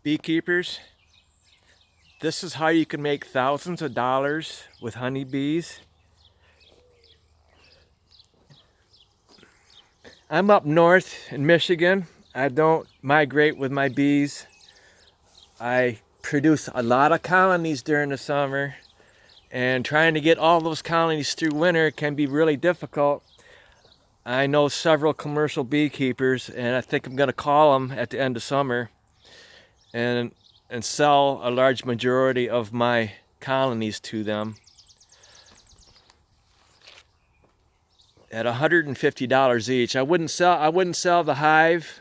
Beekeepers, this is how you can make thousands of dollars with honeybees. I'm up north in Michigan. I don't migrate with my bees. I produce a lot of colonies during the summer, and trying to get all those colonies through winter can be really difficult. I know several commercial beekeepers, and I think I'm going to call them at the end of summer and sell a large majority of my colonies to them at $150 each. I wouldn't sell the hive.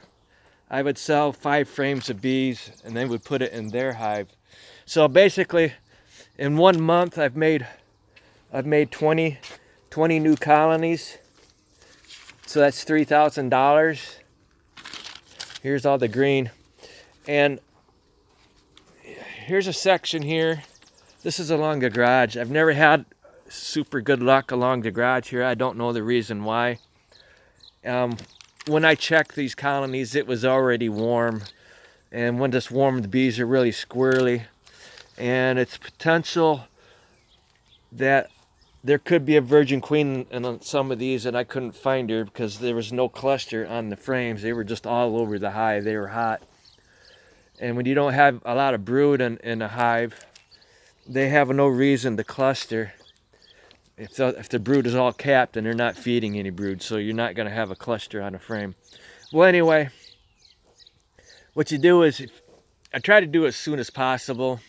I would sell 5 frames of bees, and they would put it in their hive. So basically, in 1 month, I've made 20 new colonies. So that's $3,000. Here's all the green, and here's a section here. This is along the garage. I've never had super good luck along the garage here. I don't know the reason why. When I checked these colonies, it was already warm, and when it's warm, the bees are really squirrely, and it's potential that there could be a virgin queen in some of these, and I couldn't find her because there was no cluster on the frames. They were just all over the hive. They were hot. And when you don't have a lot of brood in a hive, they have no reason to cluster. If the brood is all capped and they're not feeding any brood, so you're not going to have a cluster on a frame. Well, anyway, what you do is, I try to do it as soon as possible.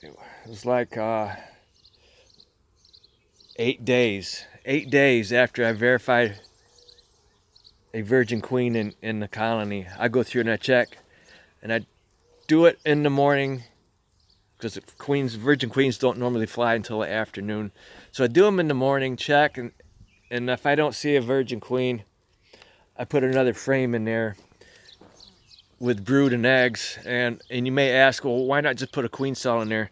It was like 8 days. 8 days after I verified a virgin queen in the colony. I go through and I check, and I do it in the morning because virgin queens don't normally fly until the afternoon. So I do them in the morning, check, and if I don't see a virgin queen, I put another frame in there with brood and eggs. And you may ask, well, why not just put a queen cell in there?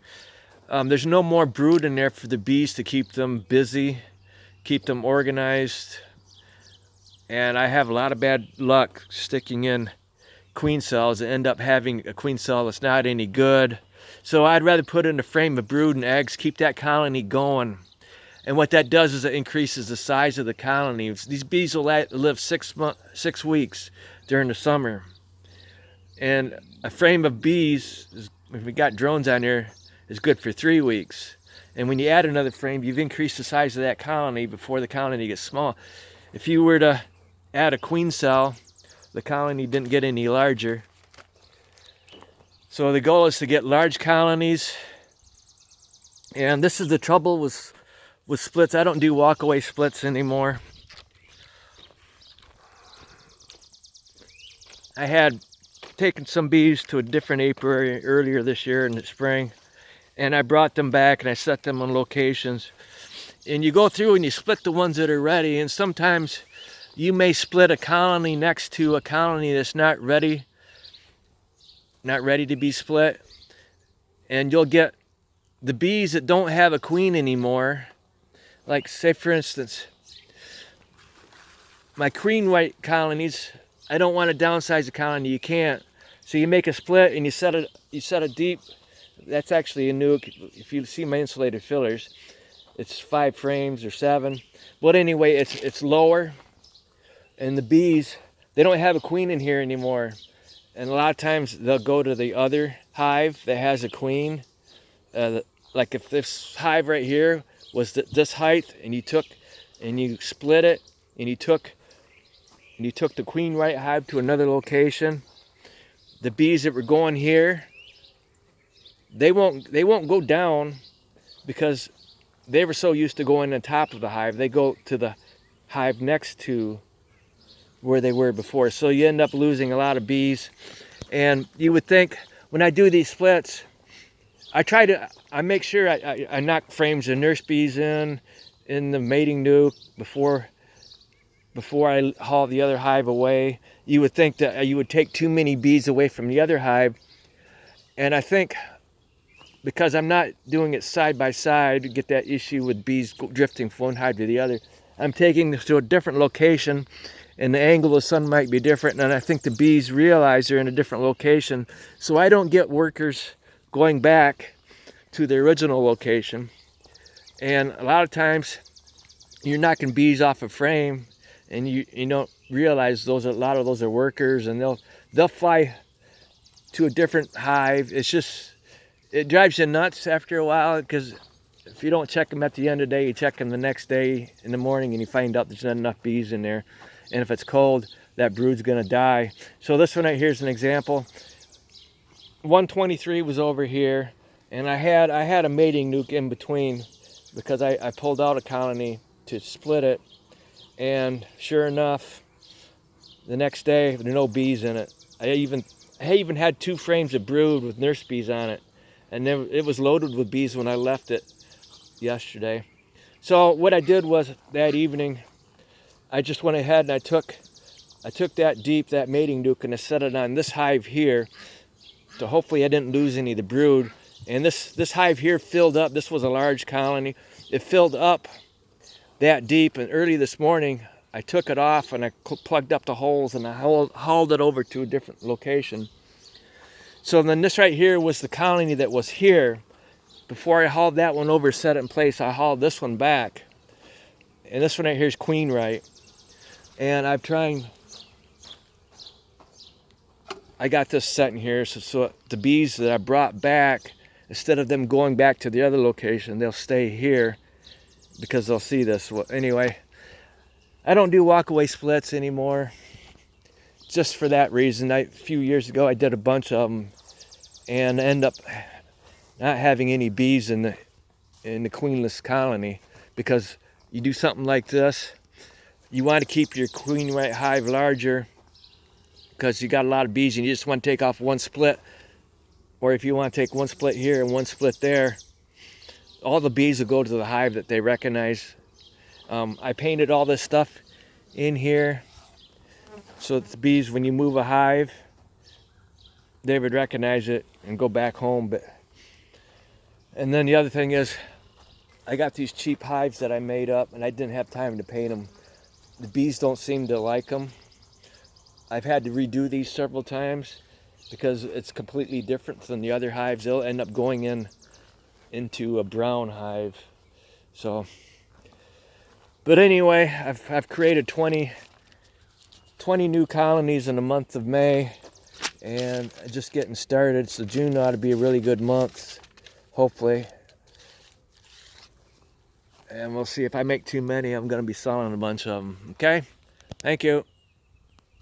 There's no more brood in there for the bees to keep them busy, keep them organized. And I have a lot of bad luck sticking in queen cells and end up having a queen cell that's not any good. So I'd rather put in a frame of brood and eggs, keep that colony going. And what that does is it increases the size of the colony. These bees will live 6 weeks during the summer. And a frame of bees, if we got drones on there, is good for 3 weeks. And when you add another frame, you've increased the size of that colony before the colony gets small. If you were to add a queen cell, the colony didn't get any larger. So the goal is to get large colonies. And this is the trouble with splits. I don't do walkaway splits anymore. I had taken some bees to a different apiary earlier this year in the spring, and I brought them back and I set them on locations. And you go through and you split the ones that are ready, and sometimes you may split a colony next to a colony that's not ready to be split. And you'll get the bees that don't have a queen anymore. Like, say for instance, my queen white colonies, I don't want to downsize the colony. You can't. So you make a split and you set a deep. That's actually a nuke. If you see my insulated fillers, it's 5 frames or 7. But anyway, it's lower. And the bees, they don't have a queen in here anymore. And a lot of times they'll go to the other hive that has a queen. Like if this hive right here was this height, and you split it, and you took the queen right hive to another location, the bees that were going here, they won't go down because they were so used to going on top of the hive. They go to the hive next to where they were before. So you end up losing a lot of bees. And you would think, when I do these splits, I make sure I knock frames of nurse bees in the mating nuke before I haul the other hive away. You would think that you would take too many bees away from the other hive. And I think because I'm not doing it side by side to get that issue with bees drifting from one hive to the other, I'm taking this to a different location, and the angle of the sun might be different, and I think the bees realize they're in a different location. So I don't get workers going back to their original location. And a lot of times you're knocking bees off a frame, and you don't realize a lot of those are workers, and they'll fly to a different hive. It drives you nuts after a while, because if you don't check them at the end of the day, you check them the next day in the morning and you find out there's not enough bees in there. And if it's cold, that brood's gonna die. So this one right here is an example. 123 was over here, and I had a mating nuke in between, because I pulled out a colony to split it, and sure enough, the next day there are no bees in it. I even had 2 frames of brood with nurse bees on it, and then it was loaded with bees when I left it yesterday. So what I did was, that evening I just went ahead and I took that mating nuke, and I set it on this hive here, so hopefully I didn't lose any of the brood. And this hive here filled up. This was a large colony. It filled up that deep, and early this morning I took it off and I plugged up the holes, and I hauled it over to a different location. So then this right here was the colony that was here. Before I hauled that one over, set it in place, I hauled this one back. And this one right here is queen right. And I got this set in here so the bees that I brought back, instead of them going back to the other location, they'll stay here because they'll see this. Well, anyway, I don't do walkaway splits anymore, just for that reason. A few years ago I did a bunch of them and end up not having any bees in the queenless colony, because you do something like this, you want to keep your queen right hive larger, because you got a lot of bees and you just want to take off one split. Or if you want to take one split here and one split there, all the bees will go to the hive that they recognize. I painted all this stuff in here so that the bees, when you move a hive, they would recognize it and go back home. And then the other thing is, I got these cheap hives that I made up, and I didn't have time to paint them. The bees don't seem to like them. I've had to redo these several times because it's completely different than the other hives. They'll end up going into a brown hive. So, but anyway, I've created 20 new colonies in the month of May, and just getting started. So June ought to be a really good month, hopefully. And we'll see. If I make too many, I'm going to be selling a bunch of them. Okay? Thank you.